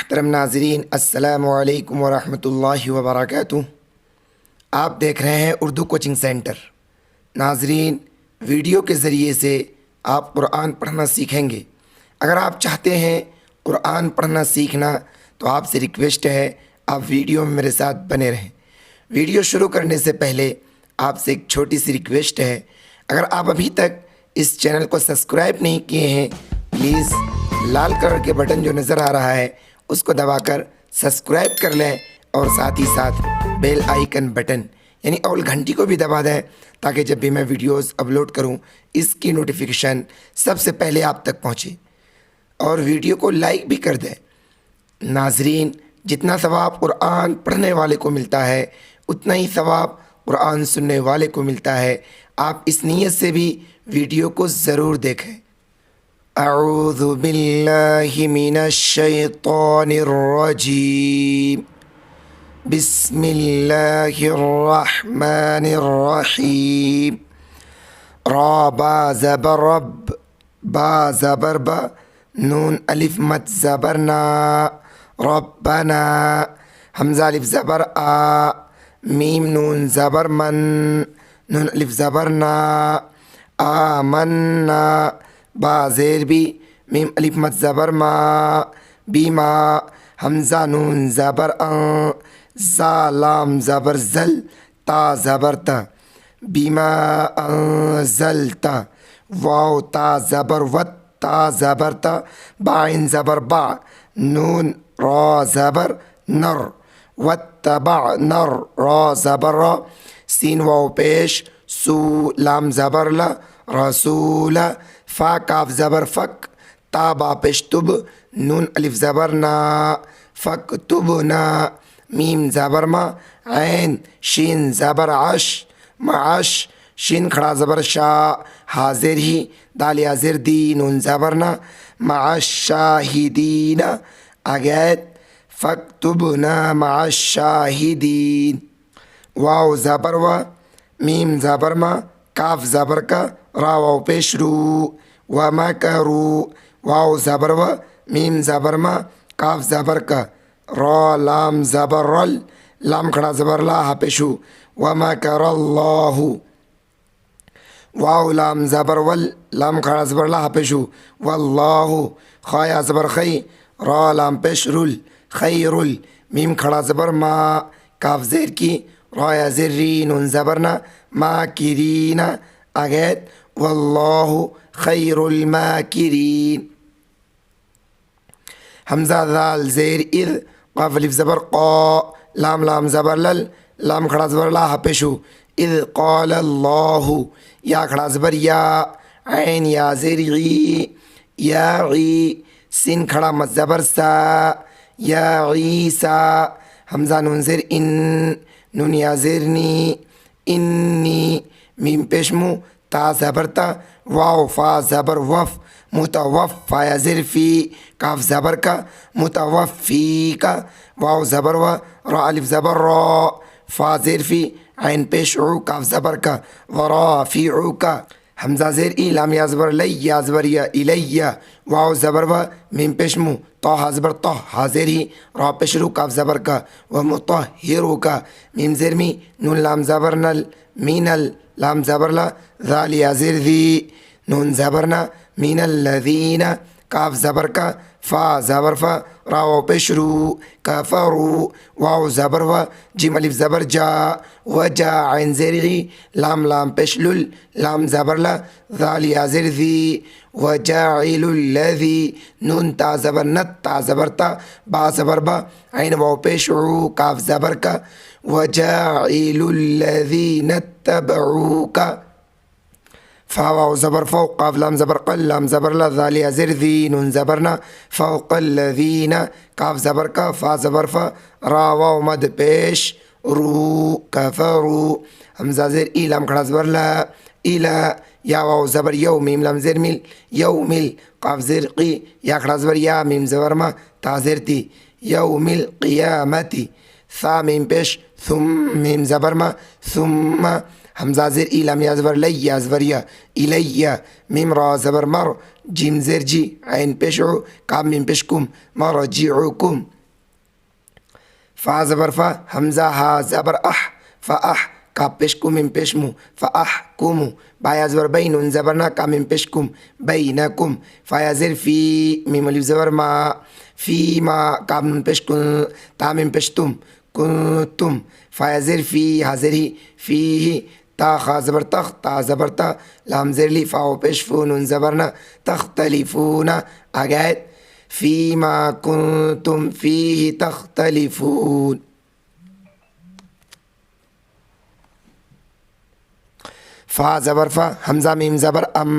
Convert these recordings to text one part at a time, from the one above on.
मोहतरम नाज़रीन, अस्सलामु अलैकुम वरहमतुल्लाहि वबरकातुहू। आप देख रहे हैं उर्दू कोचिंग सेंटर। नाज़रीन, वीडियो के ज़रिए से आप कुरान पढ़ना सीखेंगे। अगर आप चाहते हैं कुरान पढ़ना सीखना तो आपसे रिक्वेस्ट है आप वीडियो में मेरे साथ बने रहें। वीडियो शुरू करने से पहले आपसे एक छोटी सी रिक्वेस्ट है, अगर आप अभी तक इस चैनल को सब्सक्राइब नहीं किए हैं, प्लीज़ लाल कलर के बटन जो नज़र आ रहा है उसको दबाकर सब्सक्राइब कर लें और साथ ही साथ बेल आइकन बटन यानी ऑल घंटी को भी दबा दें, ताकि जब भी मैं वीडियोस अपलोड करूं इसकी नोटिफिकेशन सबसे पहले आप तक पहुंचे। और वीडियो को लाइक भी कर दें। नाजरीन, जितना सवाब कुरान पढ़ने वाले को मिलता है उतना ही सवाब कुरान सुनने वाले को मिलता है। आप इस नीयत से भी वीडियो को ज़रूर देखें। अऊज़ु बिल्लाहि मिनश शैतानिर रजीम। बिस्मिल्लाहिर रहमानिर रहीम। रा बा ज़बर रब, बा ज़बर बा, नून अलिफ मत ज़बर ना, रब्बना, हमज़ा अलिफ ज़बर आ, मीम नून ज़बर मन, नून अलिफ ज़बर ना, आमन्ना, बा ज़ेर बी, मीम अलिफ मत ज़बर मा, बीमा, हमज़ा नून ज़बर अं, ज़ा लाम ज़बर ज़ल, ता ज़बर ता, बीमा ज़लता, वाव ता ज़बर वत, ता ज़बर ता, बाइन ज़बर बा, नून रा ज़बर नर, वत्तबा नर, रा ज़बर रा, सीन वाव पेश, सू लाम ज़बर ला, रसूला, फ़ा काफ ज़बर फ़क, ता बा पेश तुब, नून अलिफ ज़बर ना, फ़क तुब ना, मीम ज़बर मा, ऐन शीन ज़बर अश, माश, शीन खड़ा ज़बर शा, हाजिर ही, दाल याजिर दी, नून ज़बर ना, माशाहिदीना, आगैत, फ़क्तुबना माशाहिदीन, वाव ज़बर वा, मीम ज़बर मा, काफ ज़बर का, रा वाव पेश रू, व मकरू, वाव ज़बर व, मीम ज़बर मा, काफ ज़बर का, रा लाम ज़बर रल, लाम खड़ा ज़बर ला, हा पेशू, व मकरल्लाहु, वाव लाम ज़बर वल, लाम खड़ा ज़बर ला, हा पेशू, वल्लाहु, खाया ज़बर खई, रा लाम पेश रुल, खैरुल, मीम खड़ा ज़बर मा, काफ ज़ेर की, रा या ज़ेरी, नून ज़बर ना, माकिरीना, आगैत, वल्लाहु खैरुल माकिरीन, हमज़ा दाल ज़ेर इद, क़ाफ अलिफ ज़बर क़ा, लाम लाम ज़बर लल, लाम खड़ा ज़बर ला, हा पेशू, इद क़ाल अल्लाहु, या खड़ा ज़बर या, ऐन या ज़ेर गी, या गी, सिन खड़ा मत ज़बर सा, या ईसा, हमज़ा नून ज़ेर इन, नून या ज़ेर नी, इन्नी, मीम पेशमू, ता ज़बर ता, वाव फ़ा ज़बर वफ़, मुतवफ़, फ़ा या ज़ेर फ़ी, काफ ज़बर का, मुतवफ़ी का, वाव ज़बर व, रा अलिफ ज़बर रा, फ़ा ज़ेर फ़ी, ऐन पेश उ, काफ ज़बर का, वराफ़िउ का, हमज़ा ज़ेर ई, लाम या ज़बर लई, या ज़बर या, इलैया, वाव ज़बर व, मीम पेशमू, ता ज़बर ता, हा ज़ेर ही, रा पेश रू, काफ ज़बर का, व मुतहिरु का, मीम ज़ेर मी, नून लाम ज़बर नल, मीनल, लाम ज़बर ला, ज़ाल या ज़ेर ज़ी, नून ज़बर ना, मीनल लज़ीना, काफ ज़बर का, फ़ा ज़बर फ़ा, रा वाव पेश रू, कफ़रू, वाव ज़बर व, जिम अलिफ ज़बर जा, व जा, ऐन ज़ेर गी, लाम लाम पेश लुल, लाम ज़बर ला, ज़ाल या ज़ेर ज़ी, व जाइलुल लज़ी, नून ता ज़बर नत, ता ज़बर ता, बा ज़बर बा, ऐन वाव पेश ऊ, काफ ज़बर का, व जाइलुल लज़ीना तबऊका, फ़ा वाव ज़बर फ़ौ, क़ाफ लाम ज़बर क़ल, लाम ज़बर ला, ज़ाल या ज़ेर ज़ी, नून ज़बर ना, फ़ौक़ल लज़ीना, काफ ज़बर का, फ़ा ज़बर फ़ा, रा वाव मद पेश रू, कफ़रू, हमज़ा ज़ेर ई, लाम खड़ा ज़बर ला, इला, या वाव ज़बर यौ, मीम लाम ज़ेर मिल, यौमिल, क़ाफ ज़ेर क़ी, या खड़ा ज़बर या, मीम ज़बर मा, ता ज़ेर ती, यौमिल क़ियामती, सा मीम पेश थुम, मीम ज़बर मा, थुम्मा, हमज़ा ज़ेर ई, लाम या ज़बर लई, या ज़बर या, इलैया, मीम रा ज़बर मर, जिम ज़ेर जी, ऐन पेश उ, काफ मीम पेश कुम, मरजिउकुम, फ़ा ज़बर फ़ा, हमज़ा हा ज़बर अह, फ़अह, काफ पेश कु मीम पेश मु, फ़अह कुमु, बाया ज़बर बै, नून ज़बर ना, का मीम पेश कुम, बैनकुम, फ़ाया ज़ेर फ़ी, मीम अलिफ ज़बर मा, फ़ी मा, काफ नून पेश कुन, ता मीम पेश तुम, कुंतुम, फ़ाया ज़ेर फ़ी, हा ज़ेर ही, फ़ीही, ता खा ज़बर तख, ता ज़बर ता, लाम ज़ेर ली, फ़ाओ पेश फ़ू, नून ज़बर ना, तख्तलिफ़ूना, आगे फ़ीमा कुंतुम फ़ीही तख्तलिफ़ून। फ़ा ज़बर फ़ा, हमज़ा मीम ज़बर अम,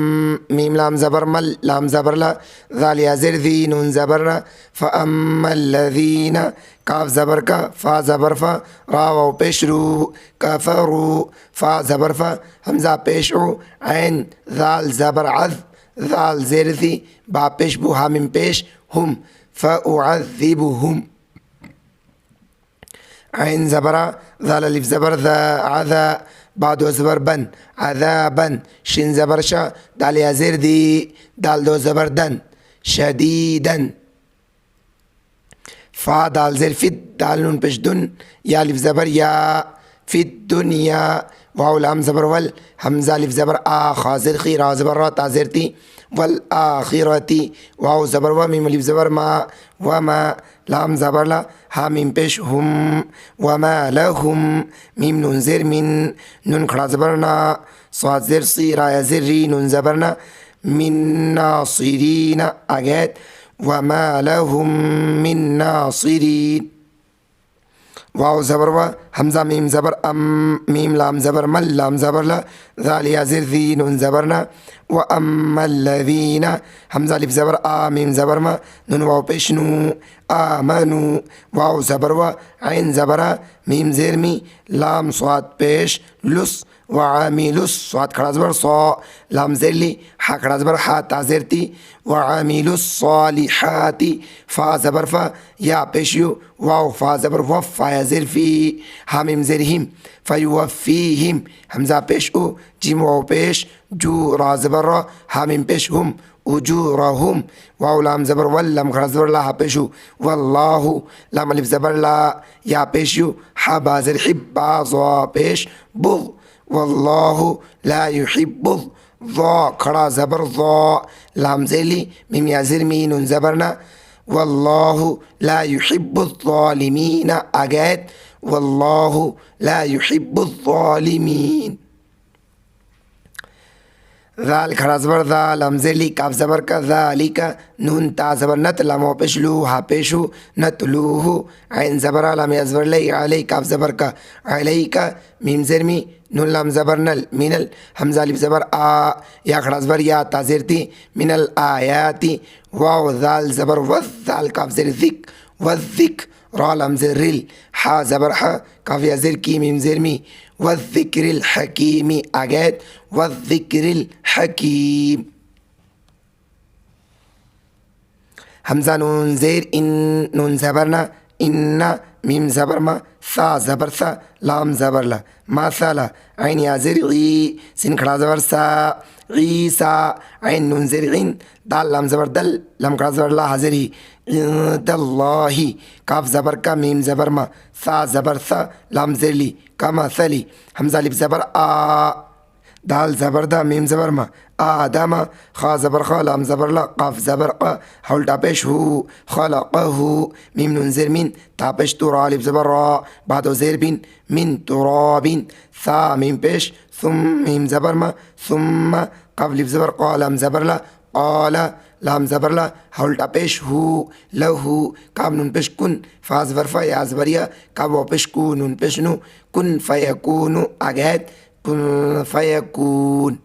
मीम लाम ज़बर मल, लाम ज़बर ला, ज़ाल या ज़िर दी, नून ज़बर ना, फ़अम्मल्लज़ीना, काफ ज़बर का, फ़ा ज़बर फ़ा, रा वाव पेश रू, कफ़रू, फ़ा ज़बर फ़ा, हमज़ा पेश उ, ऐन, ज़ाल ज़बर अज़, ज़ाल ज़ेर दी, बा पेश बु, हा मीम पेश हम, फ़अुअज़्ज़िबुहुम, ऐन ज़बरा, ज़ाल अलिफ ज़बर ज़ा, अज़ा, बा दो ज़बर बन, अज़ाबन, शिन ज़बर शा, दाल या ज़ेर दी, दाल दो ज़बर दन, शदीदन, फ़ा दाल ज़ेर फ़िद, दाल नून पेश दुन, या अलिफ ज़बर या, फ़िद दुनिया, वाव लाम ज़बर वल, हमज़ा अलिफ ज़बर आ, खा ज़ेर खी, रा ज़बर रा, ता ज़ेर ती, वल आखिरती, वाव ज़बर व, मीम अलिफ ज़बर मा, व मा, लाम ज़बर ला, हा मीम पेश हुम, व मा लहुम, मीम नून ज़ेर मिन, नून खड़ा ज़बर ना, स्वाद ज़ेर सी, रा या ज़ेर री, नून ज़बर ना, मिन नासिरीना, आगे व मा लहुम मिन नासिरीन, वाव ज़बर व, हमज़ा मीम ज़बर अम, मीम लाम ज़बर मल, लाम ज़बर ला, ज़ाल या ज़िर दी, नून ज़बर ना, व अम्मल्लज़ीना, हमज़ा अलिफ ज़बर आ, मीम ज़बर मा, नून वाव पेश नू, आमनू, वाव ज़बर व, ऐन ज़बर आ, मीम ज़ेर मी, लाम स्वाद पेश लुस, व आमिलुस, स्वाद खड़ा ज़बर सौ, लाम ज़ेर ली, हा खड़ा ज़बर हा, ता ज़ेर ती, व आमिलुस सालिहाती, फ़ा ज़बर फ़ा, या पेश यू, वाव फ़ा ज़बर वफ़, फ़ा ज़ेर फ़ी, हा मीम ज़ेर हिम, फ़युवफ़्फ़ीहिम, हमज़ा पेश उ, जिम वाव पेश जू, रा ज़बर रा, हा मीम पेश हुम, उजूरहुम, वाव लाम ज़बर वल, लाम खड़ा ज़बर ला, हा पेश उ, वल्लाहु, लाम अलिफ ज़बर ला, या पेश यू, हा बा ज़ेर हिब, बा ज़ा पेश बुग़, वल्लाहु ला युहिब्बुज़, ज़ा खड़ा ज़बर ज़ा, लाम ज़ेली, मीम या ज़ेर मी, नून ज़बर ना, वल्लाहु ला युहिब्बुज़ ज़ालिमीन, आगे वल्लाहु ला युहिब्बुज़ ज़ालिमीन, ज़ाल खड़ा ज़बर ज़ा, लाम ज़ेली, काफ ज़बर का, ज़ालिका, नून ता ज़बर नत, लाम वाव पेश लू, हा पेश हू, नतलूहु, ऐन ज़बर आ, लाम या ज़बर लै, अलै, काफ ज़बर का, अलैका, मीम ज़ेर मी, नून लाम ज़बर नल, मिनल, हमज़ा अलिफ ज़बर आ, या खड़ा ज़बर या, ता ज़ेर ती, मिनल आयाती, वाव ज़ाल ज़बर वज़, ज़ाल काफ ज़ेर ज़िक, वज़्ज़िक, रा लाम ज़ेर रिल, हा ज़बर हा, काफ या ज़ेर की, मीम ज़ेर मी, वज़्ज़िक्रिल हकीमी, आगे वज़्ज़िक्रिल हकीम, हमज़ा नून ज़ेर इन, नून ज़बर ना, इन्ना, मीम ज़बर मा, सा ज़बर सा, लाम ज़बर ला, मासाला, ऐन या ज़ेर गी, सिन खड़ा ज़बर सा, ईसा, ऐन नून ज़ेर इन, दाल लाम ज़बर दल, लाम खड़ा ज़बर ला, हाज़िर ही, दल्लाही, काफ ज़बर का, मीम ज़बर मा, सा ज़बर सा, लाम ज़ेर ली, कमा सली, हमज़ा अलिफ ज़बर आ, दाल ज़बर दा, मीम ज़बर मा, आदमा, खा ज़बर खा, लाम ज़बर ला, काफ ज़बर क़ा, हा उल्टा पेश हू, खलक़हू, मीम नून ज़ेर मिन, ता पेश तू, रा अलिफ ज़बर रा, बादो ज़ेर बिन, मिन तुराबिन, सा मीम पेश, सुम मीम ज़बर मा, सुम्मा, काफ अलिफ ज़बर क़ा, लाम ज़बर ला, क़ाला, लाम ज़बर ला, हा उल्टा पेश हू, लहू, काफ नून पेश कुन, फ़ा ज़बर फ़ा, या ज़बर या, काफ वाव पेश कू, नून पेश नू, कुन फ़यकूनु, आगे कुन फ़यकून,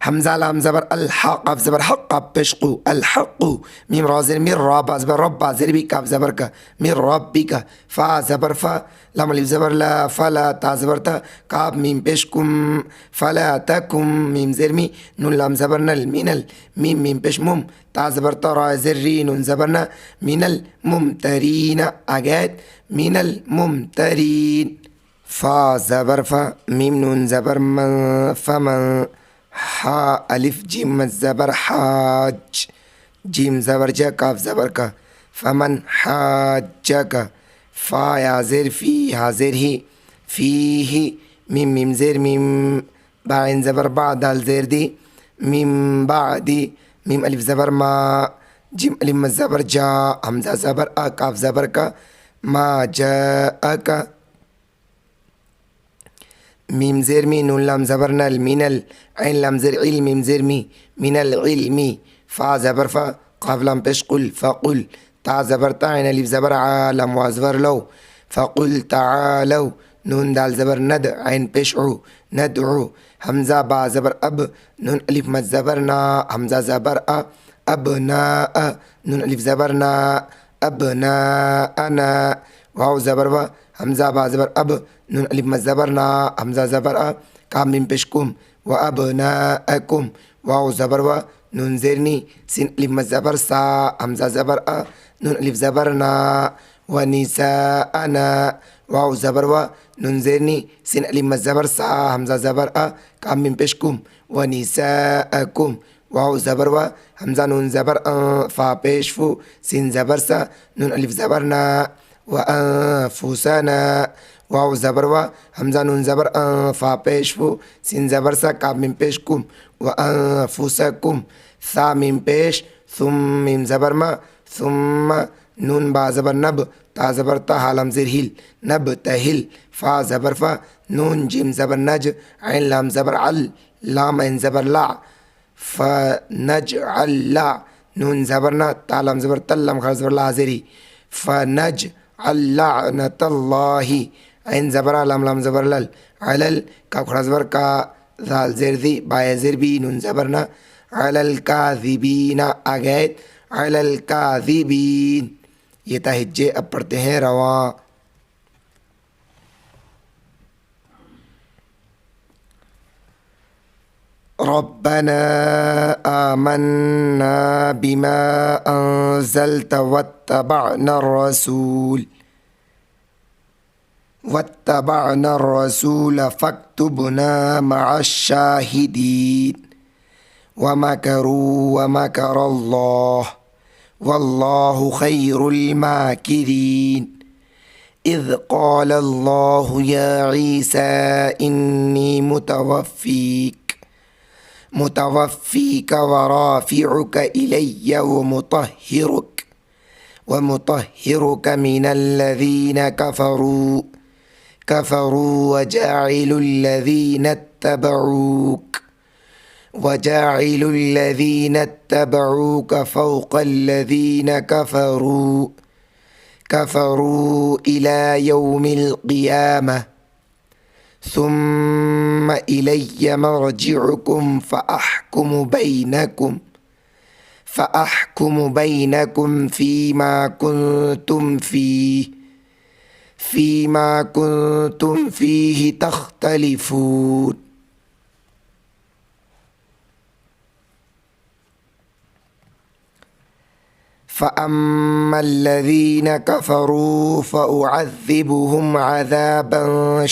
हमज़ा लाम ज़बर अल, हा काफ ज़बर हक़, काफ पेश कू, अल हक़्क़ु, मीम रा ज़ेर मिर, रा बा ज़बर रब, बा ज़ेर भी, काफ ज़बर का, मिर रब्बिका, फ़ा ज़बर फ़ा, लाम अलिफ ज़बर ला, फ़ला, ता ज़बर ता, काफ मीम पेश कुम, फ़ला तकुम, मीम ज़ेर मी, नून लाम ज़बर नल, मिनल, मीम मीम पेश मुम, ता ज़बर ता, रा ज़ेर री, नून ज़बर ना, मिनल मुमतरीना, आगे मिनल मुमतरीन, फ़ा ज़बर फ़ा, मीम नून ज़बर म, फ़मन, हा अलिफ जिम ज़बर हाज, जिम ज़बर जा, काफ ज़बर का, फ़मन हाज का, فا يا زير في ها زير هي فيه ميم ميم زير ميم با عين زبر با دال زير دي ميم بعد ميم ألف زبر ما جيم ألف مد زبر جا همزة زبر أ كاف زبر كا ما جاءك ميم زير مي نون لام زبر نل من عين لام زير علم ميم زير مي من العلم فا زبر فا قاف لام بش قل فقل تا زبر تا عين ألف زبر ع لام واو زبر لو فقل تعالوا نون دال زبر ند عين بش عو ندعو همزة با زبر أب نون ألف مد زبر نا همزة زبر أ أبناء نون ألف زبر نا أبناءنا واو زبر با همزة با زبر أب نون ألف مد زبر نا همزة زبر أ كام من بشكم وأبناءكم واو زبر با نون زيرني سين ألف مد زبر سا همزة زبر أ نون ألف زبر نا ونساءنا واو زبر و نون زيرني سين ألف مد زبر سا همزة زبر أ كام من بشكم ونساءكم واو زبر و همزة نون زبر فا بيش فو سين زبر سا نون ألف زبر نا وأنفسنا واو زبر و همزة نون زبر فا بيش فو سين زبر سا كاب من بيشكم وأنفسكم ثا من بيش ثم من زبر ما ثم نون با زبر نب تا زبر تا حالم زير هيل نب تهل فا زبر فا نون جيم زبر نج عين لام زبر عل لام عين زبر لا فنجعل لا نون زبرنا تعلم زبر تلم خرج زبر لا زيري فنجعل لعنة الله عين زبر لام لام زبر لل علل كاف خرج زبر كا ذال زير ذي باي زير بي نون زبرنا على الكاذبين أجد على الكاذبين ये तहज्जे अब पढ़ते हैं रवा ربنا آمنا بما أنزلت واتبعنا الرسول فاكتبنا مع الشاهدين ومكروا ومكر الله والله خير الماكرين إذ قال الله يا عيسى إني متوفيك ورافعك إلي ومطهرك من الذين كفروا وجاعل الذين اتبعوك فوق الذين كفروا إلى يوم القيامة ثم إلي مرجعكم فأحكم بينكم فيما كنتم فيه تختلفون فأما الذين كفروا فأعذبهم عذابا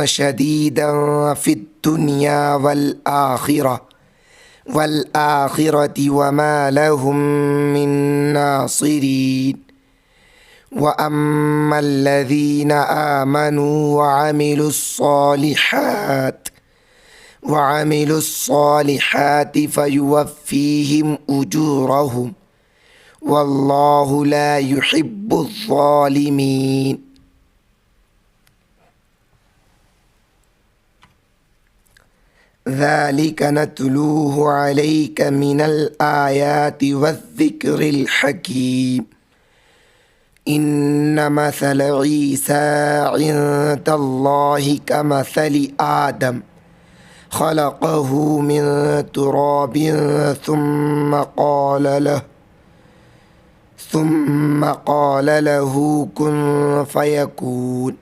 شديدا في الدنيا والآخرة وما لهم من ناصرين وأما الذين آمنوا وعملوا الصالحات فيوفيهم أجورهم والله لا يحب الظالمين ذلك نتلوه عليك من الآيات والذكر الحكيم إن مثل عيسى عند الله كمثل آدم خلقه من تراب ثم قال له كن فيكون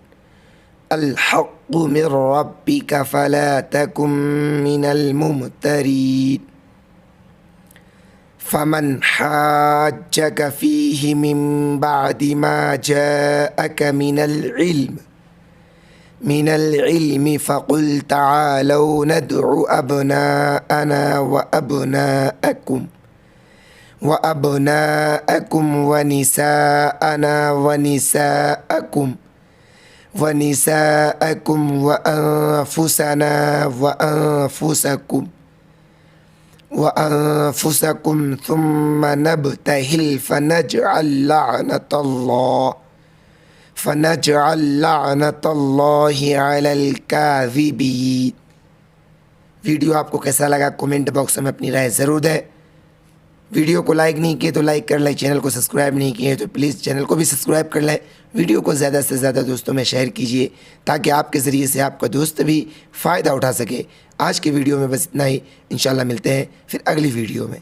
الحق من ربك فلا تكن من الممترين فمن حاجك فيه من بعد ما جاءك من العلم فقل تعالوا ندع أبناءنا व अबनाअकुम व निसाअना व निसाअकुम व निसाअकुम व अनफुसना व अनफुसकुम व अनफुसकुम थुम्मा नब्तहिल फनजअल लअनतल्लाहि अलल काज़िबीन। वीडियो आपको कैसा लगा कमेंट बॉक्स में अपनी राय ज़रूर दें। वीडियो को लाइक नहीं किए तो लाइक कर लें, चैनल को सब्सक्राइब नहीं किए तो प्लीज़ चैनल को भी सब्सक्राइब कर लें। वीडियो को ज़्यादा से ज़्यादा दोस्तों में शेयर कीजिए ताकि आपके ज़रिए से आपका दोस्त भी फ़ायदा उठा सके। आज के वीडियो में बस इतना ही, इंशाल्लाह मिलते हैं फिर अगली वीडियो में।